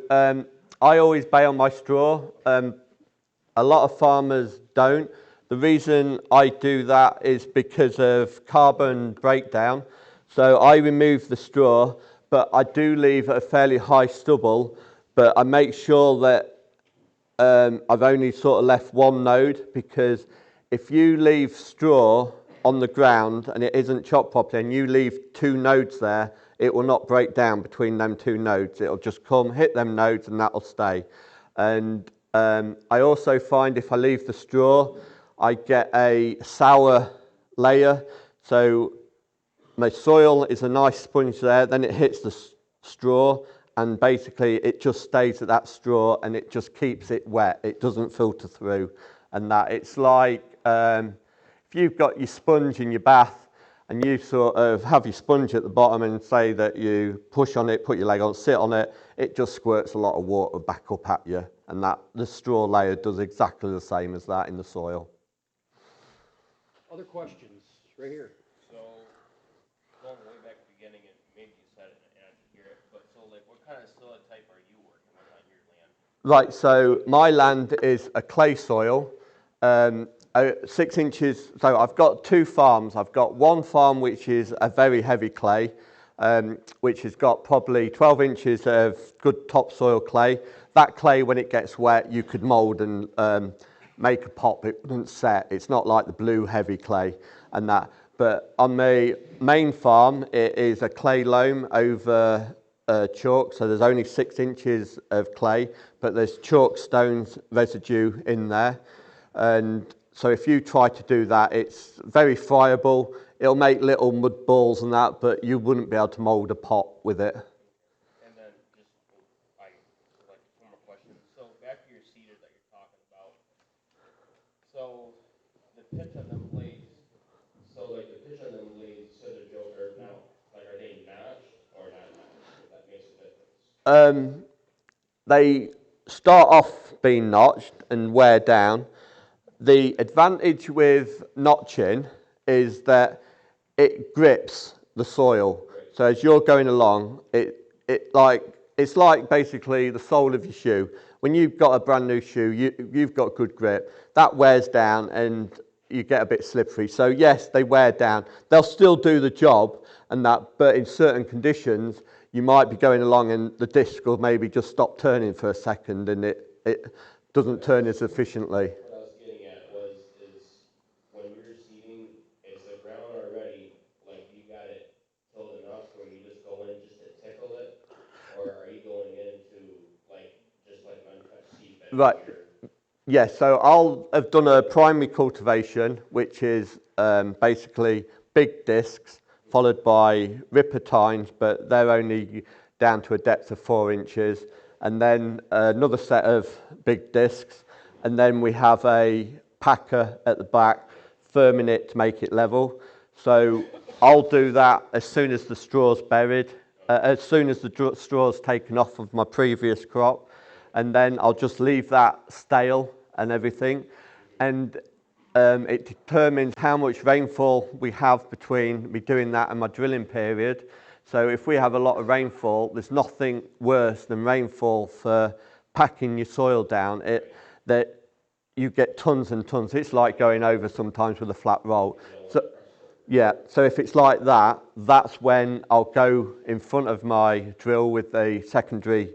I always bale my straw. A lot of farmers don't. The reason I do that is because of carbon breakdown. So I remove the straw, but I do leave a fairly high stubble, but I make sure that I've only sort of left one node, because if you leave straw on the ground and it isn't chopped properly and you leave two nodes there, it will not break down between them two nodes. It'll just come, hit them nodes, and that'll stay. And I also find if I leave the straw, I get a sour layer. So my soil is a nice sponge there, then it hits the straw, and basically it just stays at that straw and it just keeps it wet. It doesn't filter through. And that it's like if you've got your sponge in your bath and you sort of have your sponge at the bottom and say that you push on it, put your leg on, sit on it, it just squirts a lot of water back up at you. And that the straw layer does exactly the same as that in the soil. Other questions? Right here. So, going way back to the beginning, and maybe you said it and I didn't hear it, but so like what kind of soil type are you working with on your land? Right, so my land is a clay soil, 6 inches. So I've got two farms. I've got one farm which is a very heavy clay, which has got probably 12 inches of good topsoil clay. That clay, when it gets wet, you could mould and make a pop. It wouldn't set. It's not like the blue heavy clay and that. But on the main farm, it is a clay loam over chalk, so there's only 6 inches of clay, but there's chalk stones residue in there. And so if you try to do that, it's very friable. It'll make little mud balls and that, but you wouldn't be able to mould a pot with it. And then just, like one more question. So back to your cedar that you're talking about. So the pitch on them blades, so the Joker now, like are they notched or not notched? If that makes a difference. They start off being notched and wear down. The advantage with notching is that it grips the soil. So as you're going along, it's like basically the sole of your shoe. When you've got a brand new shoe, you've got good grip. That wears down and you get a bit slippery. So yes, they wear down. They'll still do the job and that, but in certain conditions, you might be going along and the disc will maybe just stop turning for a second and it doesn't turn as efficiently. What I was getting at is when you're seeding, is the ground already, like you got it tilled enough where you just go in just to tickle it? Or are you going into just like an untouched seed bed? Right. Yes, so I'll have done a primary cultivation, which is basically big discs, followed by ripper tines, but they're only down to a depth of 4 inches, and then another set of big discs, and then we have a packer at the back, firming it to make it level. So I'll do that as soon as the straw's buried, as soon as the straw's taken off of my previous crop, and then I'll just leave that stale and everything, and it determines how much rainfall we have between me doing that and my drilling period. So if we have a lot of rainfall, there's nothing worse than rainfall for packing your soil down. That you get tons and tons. It's like going over sometimes with a flat roll. So yeah, so if it's like that, that's when I'll go in front of my drill with a secondary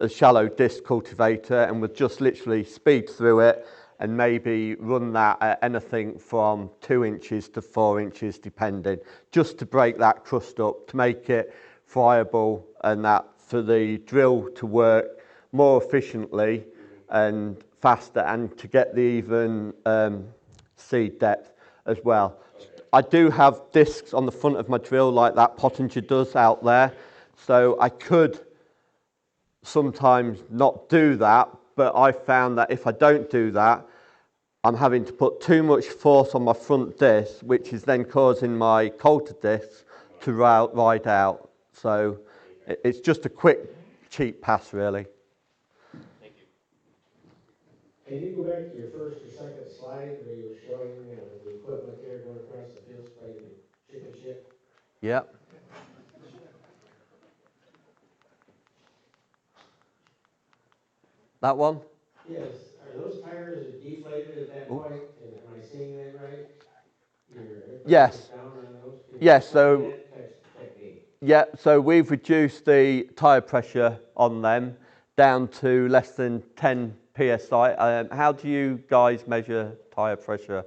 shallow disc cultivator, and we'll just literally speed through it and maybe run that at anything from 2 inches to 4 inches depending, just to break that crust up, to make it friable and that for the drill to work more efficiently and faster, and to get the even seed depth as well. I do have discs on the front of my drill like that Pottinger does out there, so I could sometimes not do that, but I found that if I don't do that, I'm having to put too much force on my front disc, which is then causing my coulter discs to ride out. So it's just a quick, cheap pass, really. Thank you. Can you go back to your first or second slide where you were showing the equipment there going across the field spraying the chicken shit? Yep. That one? Yes. Are those tires deflated at that point? And am I seeing that right? Yes. Down on those? Yes. So Technique. yeah. So we've reduced the tire pressure on them down to less than 10 psi. How do you guys measure tire pressure?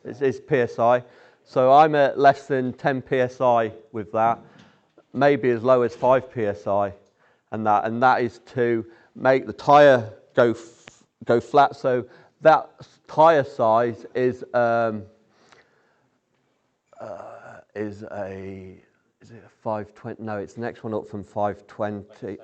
It's psi. So I'm at less than 10 psi with that, maybe as low as 5 psi, and that is to make the tire go flat. So that tire size is a 520? No, it's the next one up from 520.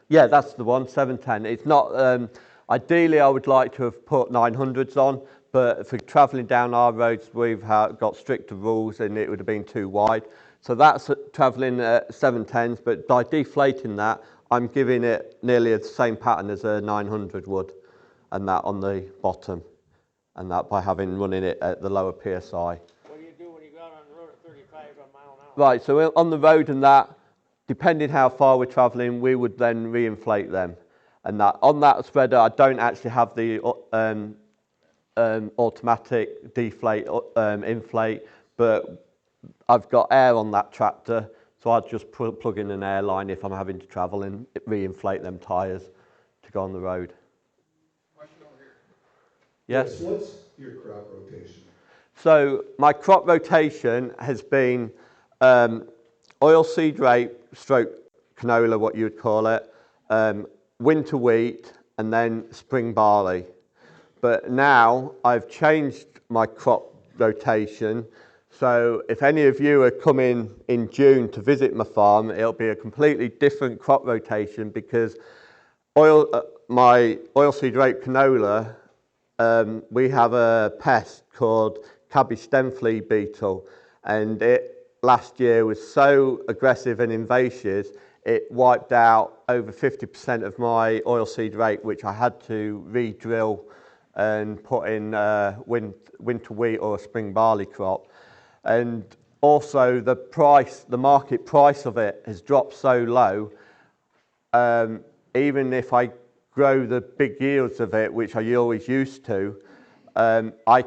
Yeah, that's the one, 710. It's not. Ideally, I would like to have put 900s on, but for travelling down our roads, we've got stricter rules, and it would have been too wide. So that's travelling at 710s, but by deflating that, I'm giving it nearly the same pattern as a 900 would, and that on the bottom, and that by running it at the lower PSI. What do you do when you go out on the road at 35 mile an hour? Right, so on the road and that, depending how far we're travelling, we would then reinflate them. And that on that spreader, I don't actually have the automatic deflate, inflate, but I've got air on that tractor, So I'd just plug in an airline if I'm having to travel and re-inflate them tyres to go on the road. Question over here. Yes? What's your crop rotation? So my crop rotation has been oilseed rape, stroke canola, what you would call it, winter wheat, and then spring barley. But now I've changed my crop rotation. So if any of you are coming in June to visit my farm, it'll be a completely different crop rotation because my oilseed rape canola, we have a pest called cabbage stem flea beetle, and it last year was so aggressive and invasive, it wiped out over 50% of my oilseed rape, which I had to re-drill and put in winter wheat or a spring barley crop. And also the market price of it has dropped so low, even if I grow the big yields of it, which I always used to, I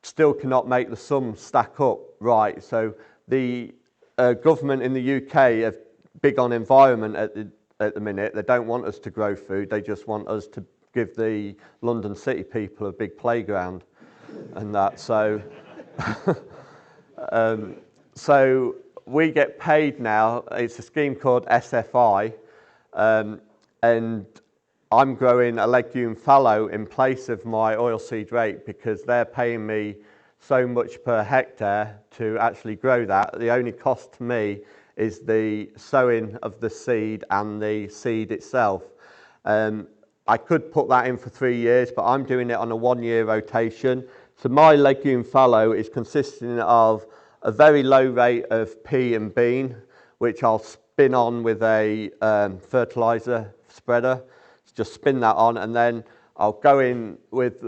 still cannot make the sums stack up right. So the government in the UK are big on environment at the minute. They don't want us to grow food, they just want us to give the London city people a big playground and that. So, so we get paid now, it's a scheme called SFI, and I'm growing a legume fallow in place of my oilseed rape because they're paying me so much per hectare to actually grow that. The only cost to me is the sowing of the seed and the seed itself. I could put that in for 3 years, but I'm doing it on a 1-year rotation. So my legume fallow is consisting of a very low rate of pea and bean, which I'll spin on with a fertilizer spreader. Just spin that on, and then I'll go in with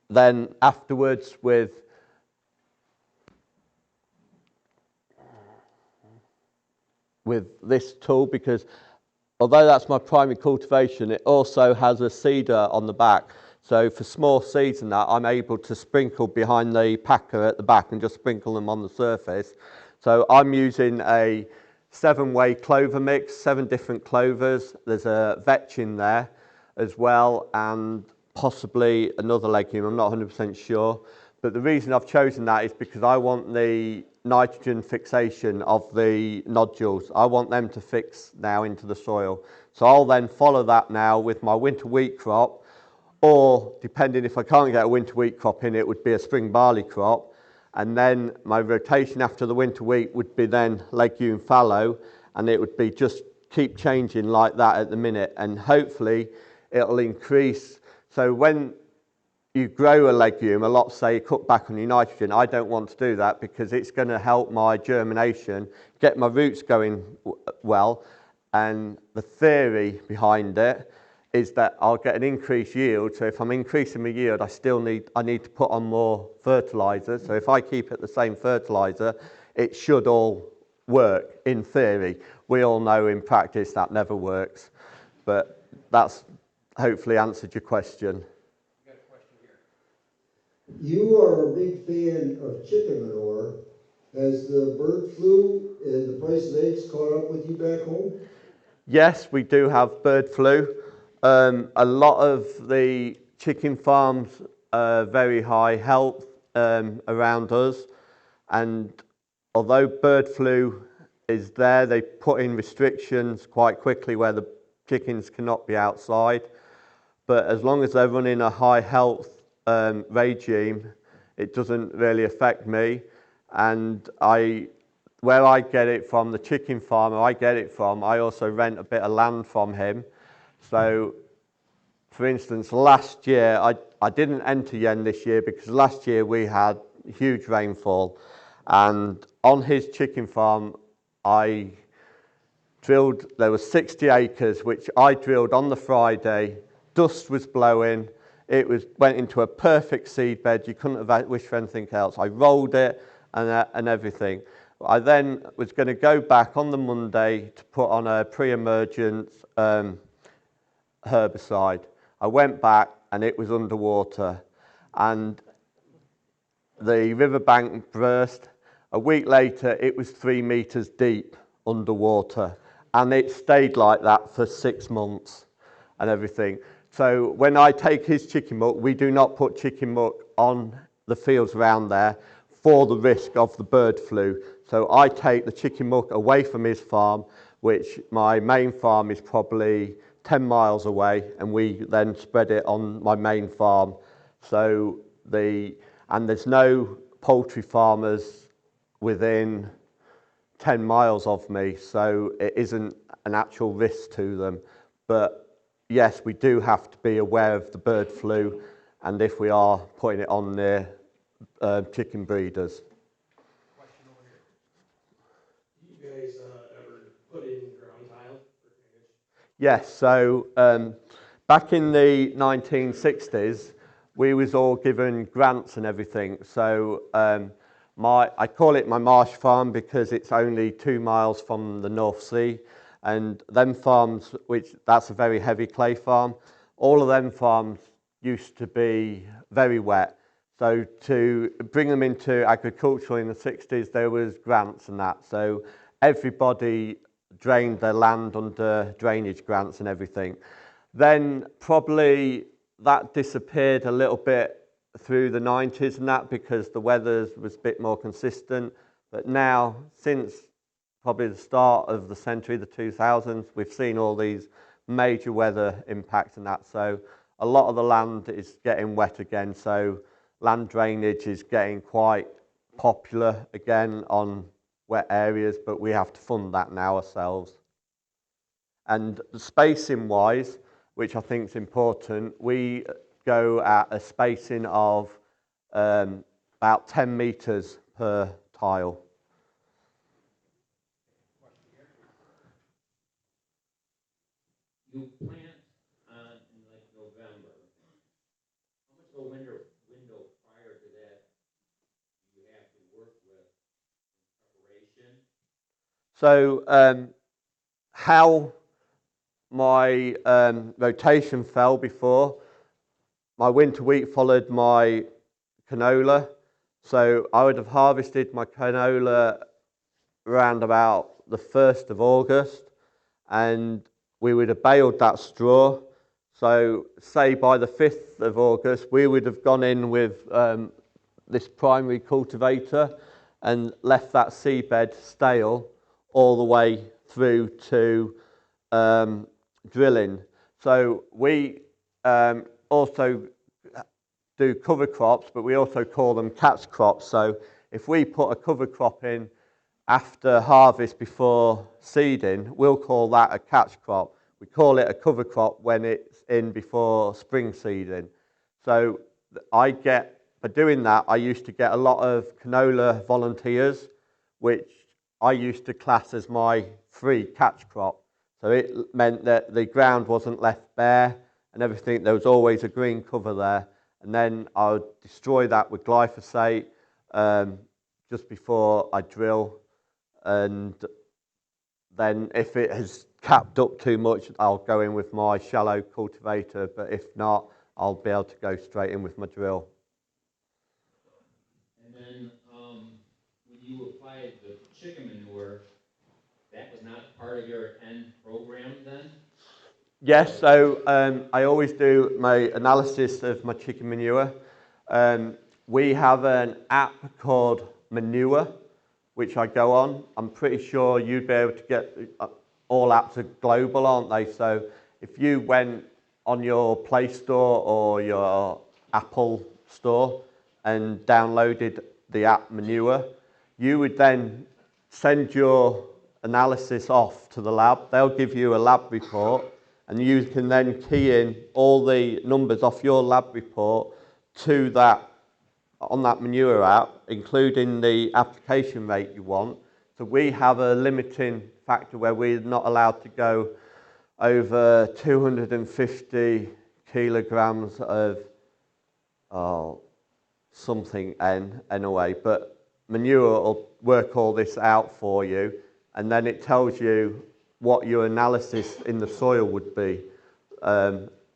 then afterwards with this tool, because although that's my primary cultivation, it also has a seeder on the back. So for small seeds and that, I'm able to sprinkle behind the packer at the back and just sprinkle them on the surface. So I'm using a 7-way clover mix, 7 different clovers. There's a vetch in there as well, and possibly another legume, I'm not 100% sure. But the reason I've chosen that is because I want the nitrogen fixation of the nodules. I want them to fix now into the soil. So I'll then follow that now with my winter wheat crop, or depending if I can't get a winter wheat crop in, it would be a spring barley crop. And then my rotation after the winter wheat would be then legume fallow, and it would be just keep changing like that at the minute, and hopefully it'll increase. So when you grow a legume, a lot say cut back on your nitrogen. I don't want to do that because it's going to help my germination, get my roots going well, and the theory behind it is that I'll get an increased yield. So if I'm increasing my yield, I need to put on more fertilizer. So if I keep it the same fertilizer, it should all work in theory. We all know in practice that never works, but that's hopefully answered your question. Got a question here. You are a big fan of chicken manure. Has the bird flu and the price of eggs caught up with you back home? Yes, we do have bird flu. A lot of the chicken farms are very high health around us, and although bird flu is there, they put in restrictions quite quickly where the chickens cannot be outside. But as long as they're running a high health regime, it doesn't really affect me. And where I get it from, the chicken farmer I get it from, I also rent a bit of land from him. So, for instance, last year, I didn't enter yen this year because last year we had huge rainfall. And on his chicken farm, I drilled, there was 60 acres, which I drilled on the Friday. Dust was blowing. Went into a perfect seed bed. You couldn't have wished for anything else. I rolled it and everything. I then was going to go back on the Monday to put on a pre-emergent herbicide. I went back and it was underwater, and the riverbank burst. A week later, it was 3 meters deep underwater, and it stayed like that for 6 months and everything. So when I take his chicken muck, we do not put chicken muck on the fields around there for the risk of the bird flu. So I take the chicken muck away from his farm, which my main farm is probably 10 miles away, and we then spread it on my main farm. So and there's no poultry farmers within 10 miles of me, so it isn't an actual risk to them. But yes, we do have to be aware of the bird flu, and if we are putting it on near chicken breeders. Question over here. Do you guys ever put in ground tile for drainage? Yes, so back in the 1960s, we was all given grants and everything. So I call it my marsh farm because it's only 2 miles from the North Sea, and them farms, that's a very heavy clay farm, all of them farms used to be very wet. So to bring them into agriculture in the 60s, there was grants and that. So everybody drained their land under drainage grants and everything. Then probably that disappeared a little bit through the 90s and that because the weather was a bit more consistent. But now, since probably the start of the century, the 2000s, we've seen all these major weather impacts and that. So a lot of the land is getting wet again. So land drainage is getting quite popular again on wet areas, but we have to fund that now ourselves. And the spacing wise, which I think is important, we go at a spacing of about 10 meters per tile. You plant in like November. How much of a window prior to that do you have to work with preparation? So how my rotation fell before, my winter wheat followed my canola. So I would have harvested my canola around about the 1st of August, and we would have baled that straw. So say by the 5th of August, we would have gone in with this primary cultivator and left that seedbed stale all the way through to drilling. So we also do cover crops, but we also call them catch crops. So if we put a cover crop in after harvest before seeding, we'll call that a catch crop. We call it a cover crop when it's in before spring seeding. So by doing that, I used to get a lot of canola volunteers, which I used to class as my free catch crop. So it meant that the ground wasn't left bare and everything. There was always a green cover there. And then I would destroy that with glyphosate just before I drill. And then if it has capped up too much, I'll go in with my shallow cultivator. But if not, I'll be able to go straight in with my drill. And then when you applied the chicken manure, that was not part of your end program then? Yes, so I always do my analysis of my chicken manure. We have an app called Manure, which I go on. I'm pretty sure you'd be able to get, all apps are global, aren't they? So if you went on your Play Store or your Apple Store and downloaded the app Manure, you would then send your analysis off to the lab. They'll give you a lab report, and you can then key in all the numbers off your lab report to that, on that manure app, including the application rate you want. So we have a limiting factor where we're not allowed to go over 250 kilograms of something N anyway, but manure will work all this out for you, and then it tells you what your analysis in the soil would be.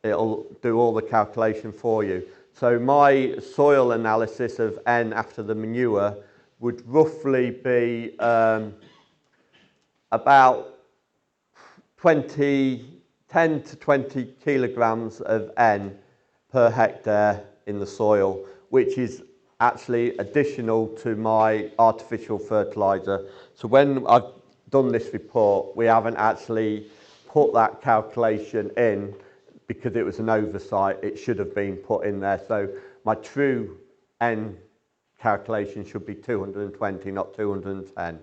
It'll do all the calculation for you. So my soil analysis of N after the manure would roughly be about 10 to 20 kilograms of N per hectare in the soil, which is actually additional to my artificial fertiliser. So when I've done this report, we haven't actually put that calculation in because it was an oversight. It should have been put in there. So my true N calculation should be 220, not 210.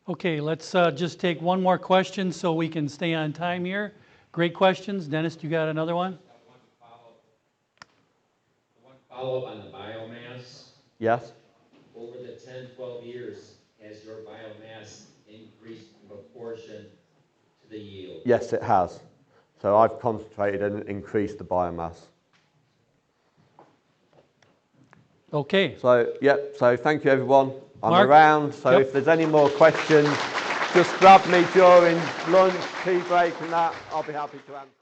Okay, let's just take one more question so we can stay on time here. Great questions. Dennis, you got another one? One follow-up on the biomass. Yes? Over the 10, 12 years, has your biomass increased in proportion to the yield? Yes, it has. So I've concentrated and increased the biomass. Okay. So, yep, so thank you everyone. I'm Mark? around, so Yep. if there's any more questions, just grab me during lunch, tea break and that, I'll be happy to answer.